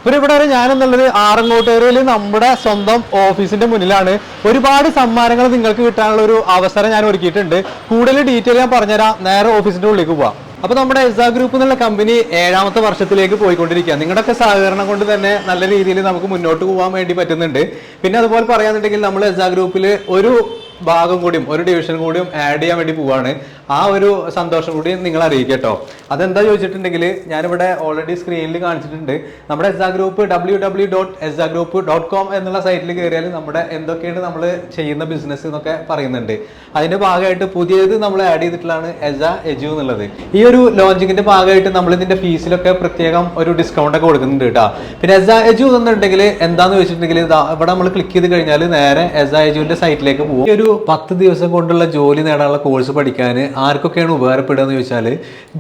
പിന്നെ ഇവിടെ ഞാനെന്നുള്ളത് ആറങ്ങോട്ടേരിയിൽ നമ്മുടെ സ്വന്തം ഓഫീസിന്റെ മുന്നിലാണ്. ഒരുപാട് സമ്മാനങ്ങൾ നിങ്ങൾക്ക് കിട്ടാനുള്ള ഒരു അവസരം ഞാൻ ഒരുക്കിയിട്ടുണ്ട്. കൂടുതൽ ഡീറ്റെയിൽ ഞാൻ പറഞ്ഞുതരാം. നേരെ ഓഫീസിന്റെ ഉള്ളിലേക്ക് പോവാം. അപ്പൊ നമ്മുടെ എസ്ആ ഗ്രൂപ്പ് എന്നുള്ള കമ്പനി 7ാമത്തെ വർഷത്തിലേക്ക് പോയിക്കൊണ്ടിരിക്കുക. നിങ്ങളുടെയൊക്കെ സഹകരണം കൊണ്ട് തന്നെ നല്ല രീതിയിൽ നമുക്ക് മുന്നോട്ട് പോകാൻ വേണ്ടി പറ്റുന്നുണ്ട്. പിന്നെ അതുപോലെ പറയാന്നുണ്ടെങ്കിൽ നമ്മൾ എസ്ആ ഗ്രൂപ്പിൽ ഒരു ഭാഗം കൂടിയും ഒരു ഡിവിഷൻ കൂടിയും ആഡ് ചെയ്യാൻ വേണ്ടി പോവാണ്. ആ ഒരു സന്തോഷം കൂടി നിങ്ങൾ അറിയിക്കട്ടോ. അതെന്താ ചോദിച്ചിട്ടുണ്ടെങ്കിൽ ഞാനിവിടെ ഓൾറെഡി സ്ക്രീനിൽ കാണിച്ചിട്ടുണ്ട്. നമ്മുടെ എസ്ആ ഗ്രൂപ്പ് www.esagroup.com എന്നുള്ള സൈറ്റിൽ കയറിയാൽ നമ്മുടെ എന്തൊക്കെയാണ് നമ്മൾ ചെയ്യുന്ന ബിസിനസ് എന്നൊക്കെ പറയുന്നുണ്ട്. അതിന്റെ ഭാഗമായിട്ട് പുതിയത് നമ്മൾ ആഡ് ചെയ്തിട്ടുള്ളതാണ് എസ്ആ എജു എന്നുള്ളത്. ഈ ഒരു ലോഞ്ചിങ്ങിന്റെ ഭാഗമായിട്ട് നമ്മൾ ഇതിന്റെ ഫീസിലൊക്കെ പ്രത്യേകം ഒരു ഡിസ്കൗണ്ട് ഒക്കെ കൊടുക്കുന്നുണ്ട് കേട്ടോ. പിന്നെ എസ്ആ എജു എന്നുണ്ടെങ്കിൽ എന്താന്ന് ചോദിച്ചിട്ടുണ്ടെങ്കിൽ ഇവിടെ നമ്മൾ ക്ലിക്ക് ചെയ്ത് കഴിഞ്ഞാൽ നേരെ എസ്ആ എജുവിന്റെ സൈറ്റിലേക്ക് പോകും. ഒരു 10 ദിവസം കൊണ്ടുള്ള ജോലി നേടാനുള്ള കോഴ്സ് പഠിക്കാൻ ആർക്കൊക്കെയാണ് ഉപകാരപ്പെടുക എന്ന് ചോദിച്ചാൽ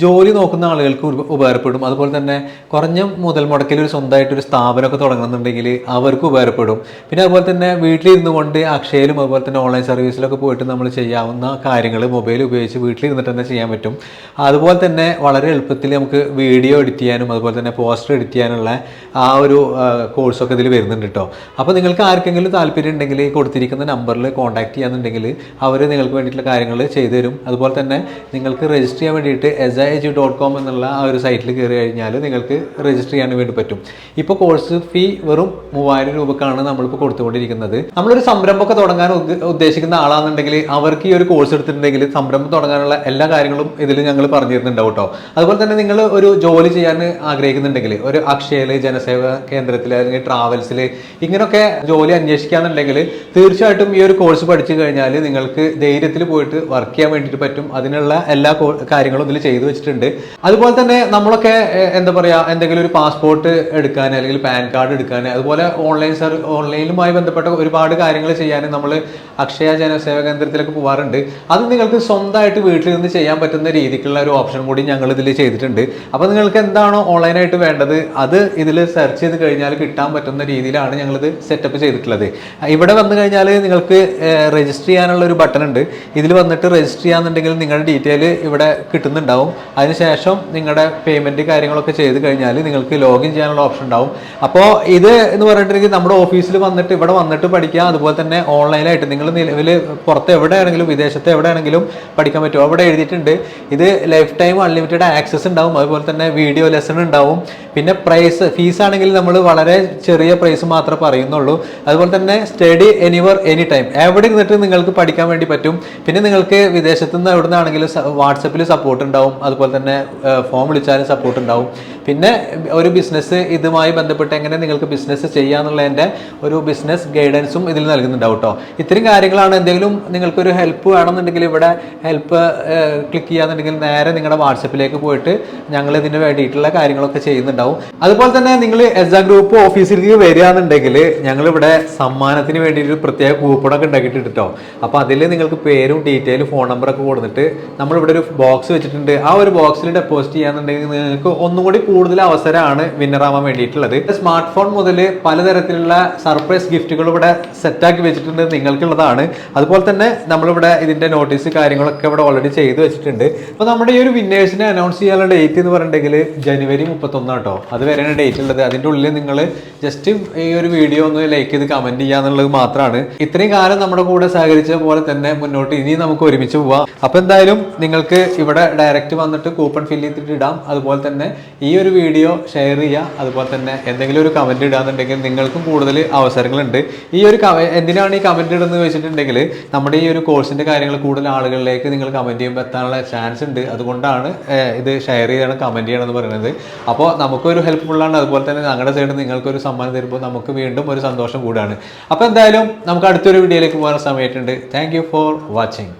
ജോലി നോക്കുന്ന ആളുകൾക്ക് ഉപകാരപ്പെടും. അതുപോലെ തന്നെ കുറഞ്ഞ മുതൽ മുടക്കിൽ ഒരു സ്വന്തമായിട്ട് ഒരു സ്ഥാപനമൊക്കെ തുടങ്ങുന്നുണ്ടെങ്കിൽ അവർക്ക് ഉപകാരപ്പെടും. പിന്നെ അതുപോലെ തന്നെ വീട്ടിലിരുന്നു കൊണ്ട് അക്ഷയയിലും അതുപോലെ തന്നെ ഓൺലൈൻ സർവീസിലൊക്കെ പോയിട്ട് നമ്മൾ ചെയ്യാവുന്ന കാര്യങ്ങൾ മൊബൈൽ ഉപയോഗിച്ച് വീട്ടിലിരുന്നിട്ട് തന്നെ ചെയ്യാൻ പറ്റും. അതുപോലെ തന്നെ വളരെ എളുപ്പത്തിൽ നമുക്ക് വീഡിയോ എഡിറ്റ് ചെയ്യാനും അതുപോലെ തന്നെ പോസ്റ്റർ എഡിറ്റ് ചെയ്യാനുള്ള ആ ഒരു കോഴ്സൊക്കെ ഇതിൽ വരുന്നുണ്ട് കേട്ടോ. അപ്പോൾ നിങ്ങൾക്ക് ആർക്കെങ്കിലും താല്പര്യം ഉണ്ടെങ്കിൽ കൊടുത്തിരിക്കുന്ന നമ്പറിൽ കോൺടാക്ട് ചെയ്യാന്നുണ്ടെങ്കിൽ അവർ നിങ്ങൾക്ക് വേണ്ടിയിട്ടുള്ള കാര്യങ്ങൾ ചെയ്തു തരും. അതുപോലെ തന്നെ നിങ്ങൾക്ക് രജിസ്റ്റർ ചെയ്യാൻ വേണ്ടിയിട്ട് esagroup.com എന്നുള്ള ആ ഒരു സൈറ്റിൽ കയറി കഴിഞ്ഞാൽ നിങ്ങൾക്ക് രജിസ്റ്റർ ചെയ്യാൻ വേണ്ടി പറ്റും. ഇപ്പോൾ കോഴ്സ് ഫീ വെറും 3000 രൂപക്കാണ് നമ്മളിപ്പോൾ കൊടുത്തുകൊണ്ടിരിക്കുന്നത്. നമ്മളൊരു സംരംഭമൊക്കെ തുടങ്ങാൻ ഉദ്ദേശിക്കുന്ന ആളാണെന്നുണ്ടെങ്കിൽ അവർക്ക് ഈ ഒരു കോഴ്സ് എടുത്തിട്ടുണ്ടെങ്കിൽ സംരംഭം തുടങ്ങാനുള്ള എല്ലാ കാര്യങ്ങളും ഇതിൽ ഞങ്ങൾ പറഞ്ഞു തരുന്നുണ്ടാവും കേട്ടോ. അതുപോലെ തന്നെ നിങ്ങൾ ഒരു ജോലി ചെയ്യാൻ ആഗ്രഹിക്കുന്നുണ്ടെങ്കിൽ ഒരു അക്ഷയയിൽ, ജനസേവ കേന്ദ്രത്തിൽ അല്ലെങ്കിൽ ട്രാവൽസിൽ ഇങ്ങനെയൊക്കെ ജോലി അന്വേഷിക്കുകയാണെന്നുണ്ടെങ്കിൽ തീർച്ചയായിട്ടും ഈ ഒരു കോഴ്സ് പഠിച്ചു കഴിഞ്ഞാൽ നിങ്ങൾക്ക് ധൈര്യത്തിൽ പോയിട്ട് വർക്ക് ചെയ്യാൻ വേണ്ടിയിട്ട് പറ്റും. അതിനുള്ള എല്ലാ കാര്യങ്ങളും ഇതിൽ ചെയ്തു വെച്ചിട്ടുണ്ട്. അതുപോലെ തന്നെ നമ്മളൊക്കെ എന്താ പറയുക, എന്തെങ്കിലും ഒരു പാസ്പോർട്ട് എടുക്കാൻ അല്ലെങ്കിൽ പാൻ കാർഡ് എടുക്കാൻ അതുപോലെ ഓൺലൈനുമായി ബന്ധപ്പെട്ട ഒരുപാട് കാര്യങ്ങൾ ചെയ്യാൻ നമ്മൾ അക്ഷയ ജനസേവ കേന്ദ്രത്തിലൊക്കെ പോകാറുണ്ട്. അത് നിങ്ങൾക്ക് സ്വന്തമായിട്ട് വീട്ടിലിരുന്ന് ചെയ്യാൻ പറ്റുന്ന രീതിക്കുള്ള ഒരു ഓപ്ഷൻ കൂടി ഞങ്ങൾ ഇതിൽ ചെയ്തിട്ടുണ്ട്. അപ്പോൾ നിങ്ങൾക്ക് എന്താണോ ഓൺലൈനായിട്ട് വേണ്ടത് അത് ഇതിൽ സെർച്ച് ചെയ്ത് കഴിഞ്ഞാൽ കിട്ടാൻ പറ്റുന്ന രീതിയിലാണ് ഞങ്ങളിത് സെറ്റപ്പ് ചെയ്തിട്ടുള്ളത്. ഇവിടെ വന്നു കഴിഞ്ഞാൽ നിങ്ങൾക്ക് രജിസ്റ്റർ ചെയ്യാനുള്ള ഒരു ബട്ടൺ ഉണ്ട്. ഇതിൽ വന്നിട്ട് രജിസ്റ്റർ ചെയ്യാന്നുണ്ടെങ്കിൽ നിങ്ങളുടെ ഡീറ്റെയിൽ ഇവിടെ കിട്ടുന്നുണ്ടാവും. അതിനുശേഷം നിങ്ങളുടെ പേയ്മെന്റ് കാര്യങ്ങളൊക്കെ ചെയ്ത് കഴിഞ്ഞാൽ നിങ്ങൾക്ക് ലോഗിൻ ചെയ്യാനുള്ള ഓപ്ഷൻ ഉണ്ടാവും. അപ്പോൾ ഇത് എന്ന് പറഞ്ഞിട്ടുണ്ടെങ്കിൽ നമ്മുടെ ഓഫീസിൽ വന്നിട്ട് ഇവിടെ വന്നിട്ട് പഠിക്കാം. അതുപോലെ തന്നെ ഓൺലൈനായിട്ട് നിങ്ങൾ നിലവിൽ പുറത്ത് എവിടെയാണെങ്കിലും വിദേശത്ത് എവിടെയാണെങ്കിലും പഠിക്കാൻ പറ്റും. അവിടെ എഴുതിയിട്ടുണ്ട് ഇത് ലൈഫ് ടൈം അൺലിമിറ്റഡ് ആക്സസ് ഉണ്ടാവും. അതുപോലെ തന്നെ വീഡിയോ ലെസൺ ഉണ്ടാവും. പിന്നെ ഫീസ് ആണെങ്കിൽ നമ്മൾ വളരെ ചെറിയ പ്രൈസ് മാത്രമേ പറയുന്നുള്ളൂ. അതുപോലെ തന്നെ സ്റ്റഡി എനിവർ എനി ടൈം, എവിടെ ഇരുന്നിട്ട് നിങ്ങൾക്ക് പഠിക്കാൻ വേണ്ടി പറ്റും. പിന്നെ നിങ്ങൾക്ക് വിദേശത്തു നിന്ന് എവിടെ നിന്നാണെങ്കിലും വാട്സപ്പിൽ സപ്പോർട്ട് ഉണ്ടാവും. അതുപോലെ തന്നെ ഫോൺ വിളിച്ചാലും സപ്പോർട്ട് ഉണ്ടാവും. പിന്നെ ഒരു ബിസിനസ് ഇതുമായി ബന്ധപ്പെട്ട് എങ്ങനെ നിങ്ങൾക്ക് ബിസിനസ് ചെയ്യാന്നുള്ളതിൻ്റെ ഒരു ബിസിനസ് ഗൈഡൻസും ഇതിൽ നൽകുന്നുണ്ടാവും കേട്ടോ. ഇത്രയും കാര്യങ്ങളാണ്. എന്തെങ്കിലും നിങ്ങൾക്കൊരു ഹെൽപ്പ് വേണമെന്നുണ്ടെങ്കിൽ ഇവിടെ ഹെൽപ്പ് ക്ലിക്ക് ചെയ്യാന്നുണ്ടെങ്കിൽ നേരെ നിങ്ങളുടെ വാട്സപ്പിലേക്ക് പോയിട്ട് ഞങ്ങൾ ഇതിന് വേണ്ടിയിട്ടുള്ള കാര്യങ്ങളൊക്കെ ചെയ്യുന്നുണ്ടാവും. അതുപോലെ തന്നെ നിങ്ങൾ എസ്ആ ഗ്രൂപ്പ് ഓഫീസിലേക്ക് വരികയാണെന്നുണ്ടെങ്കിൽ ഞങ്ങളിവിടെ സമ്മാനത്തിന് വേണ്ടിയിട്ട് പ്രത്യേക കൂപ്പണൊക്കെ ഉണ്ടാക്കിയിട്ടുണ്ട് കേട്ടോ. അപ്പോൾ അതിൽ നിങ്ങൾക്ക് പേരും ഡീറ്റെയിലും ഫോൺ നമ്പറൊക്കെ കൊടുത്തിട്ട് നമ്മളിവിടെ ഒരു ബോക്സ് വെച്ചിട്ടുണ്ട്. ആ ഒരു ബോക്സിൽ ഡെപ്പോസിറ്റ് ചെയ്യാന്നുണ്ടെങ്കിൽ നിങ്ങൾക്ക് ഒന്നും കൂടി കൂടുതൽ അവസരമാണ് വിന്നറാവാൻ വേണ്ടിയിട്ടുള്ളത്. സ്മാർട്ട് ഫോൺ മുതൽ പലതരത്തിലുള്ള സർപ്രൈസ് ഗിഫ്റ്റുകൾ ഇവിടെ സെറ്റാക്കി വെച്ചിട്ടുണ്ട്, നിങ്ങൾക്കുള്ളതാണ്. അതുപോലെ തന്നെ നമ്മളിവിടെ ഇതിന്റെ നോട്ടീസ് കാര്യങ്ങളൊക്കെ ഇവിടെ ഓൾറെഡി ചെയ്തു വെച്ചിട്ടുണ്ട്. അപ്പോൾ നമ്മുടെ ഈ ഒരു വിന്നേഴ്സിനെ അനൗൺസ് ചെയ്യാനുള്ള ഡേറ്റ് എന്ന് പറഞ്ഞിട്ടുണ്ടെങ്കിൽ ജനുവരി 31 കേട്ടോ. അതുവരെയാണ് ഡേറ്റ് ഉള്ളത്. അതിൻ്റെ ഉള്ളിൽ നിങ്ങൾ ജസ്റ്റ് ഈ ഒരു വീഡിയോ ഒന്ന് ലൈക്ക് ചെയ്ത് കമന്റ് ചെയ്യാന്നുള്ളത് മാത്രമാണ്. ഇത്രയും കാലം നമ്മുടെ കൂടെ സഹകരിച്ച പോലെ തന്നെ മുന്നോട്ട് ഇനി നമുക്ക് ഒരുമിച്ച് പോവാം. അപ്പോൾ എന്തായാലും നിങ്ങൾക്ക് ഇവിടെ ഡയറക്റ്റ് വന്നിട്ട് കൂപ്പൺ ഫില്ല് ചെയ്തിട്ട് ഇടാം. അതുപോലെ തന്നെ ഈ ഒരു വീഡിയോ ഷെയർ ചെയ്യുക. അതുപോലെ തന്നെ എന്തെങ്കിലും ഒരു കമന്റ് ഇടാന്നുണ്ടെങ്കിൽ നിങ്ങൾക്കും കൂടുതൽ അവസരങ്ങളുണ്ട്. ഈ ഒരു എന്തിനാണ് ഈ കമന്റ് ഇടുന്നത് വെച്ചിട്ടുണ്ടെങ്കിൽ നമ്മുടെ ഈ ഒരു കോഴ്സിന്റെ കാര്യങ്ങൾ കൂടുതൽ ആളുകളിലേക്ക് നിങ്ങൾ കമന്റ് ചെയ്യുമ്പോൾ എത്താനുള്ള ചാൻസ് ഉണ്ട്. അതുകൊണ്ടാണ് ഇത് ഷെയർ ചെയ്യണം, കമന്റ് ചെയ്യണം എന്ന് പറയുന്നത്. അപ്പോൾ നമുക്കൊരു ഹെൽപ്ഫുള്ളാണ്. അതുപോലെ തന്നെ ഞങ്ങളുടെ സൈഡിൽ നിങ്ങൾക്കൊരു സമ്മാനം തരുമ്പോൾ നമുക്ക് വീണ്ടും ഒരു സന്തോഷം കൂടാണ്. അപ്പോൾ എന്തായാലും നമുക്ക് അടുത്തൊരു വീഡിയോയിലേക്ക് പോകാൻ സമയമായിട്ടുണ്ട്. Thank you for watching.